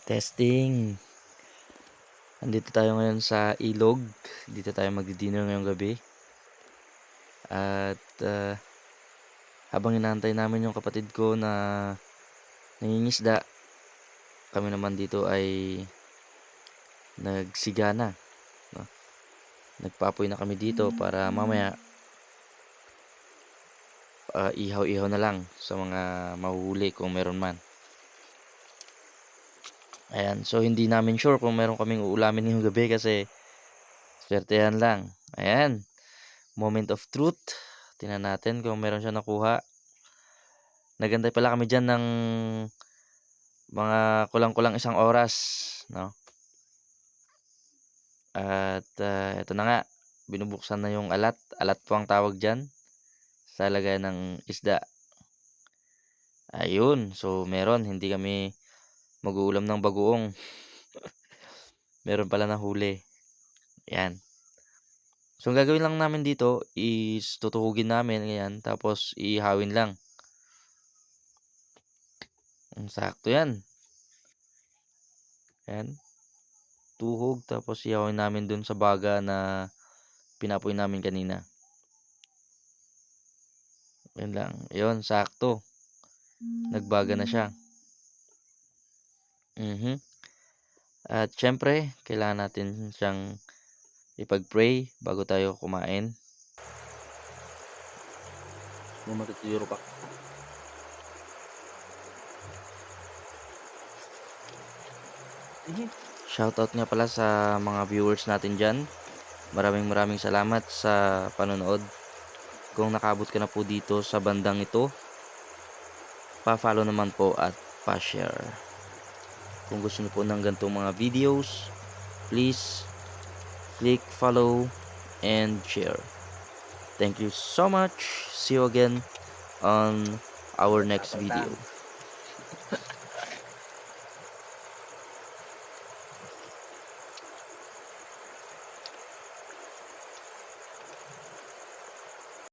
Testing. Andito tayo ngayon sa ilog. Dito tayo magdi-dinner ngayong gabi. At habang inaantay namin yung kapatid ko na nangingisda, kami naman dito ay nagsigana, no? Nagpapoy na kami dito para mamaya ihaw-ihaw na lang sa mga mahuhuli kung meron man. Ayan, so hindi namin sure kung meron kaming uulamin ngayong gabi kasi swertehan lang. Ayan, moment of truth. Tingnan natin kung meron siya nakuha. Nagantay pala kami dyan ng mga kulang-kulang 1 oras, no? At ito na nga, binubuksan na yung alat. Alat po ang tawag dyan sa lagayan ng isda. Ayun, so meron. Hindi kami mag-uulam ng bagoong. Meron pala na huli. Yan. So ang gagawin lang namin dito is tutuhugin namin, yan, tapos ihawin lang. Sakto yan. Yan. Tuhog, tapos ihawin namin dun sa baga na pinapoy namin kanina. Yan lang. Yun, sakto. Nagbaga na siya. At syempre, kailangan natin siyang ipag-pray bago tayo kumain. Mamatuturo pa. Shoutout nga pala sa mga viewers natin dyan. Maraming salamat sa panonood. Kung nakabot ka na po dito sa bandang ito, pa-follow naman po at pa-share. Kung gusto niyo po ng ganitong mga videos, please click follow and share. Thank you so much. See you again on our next video.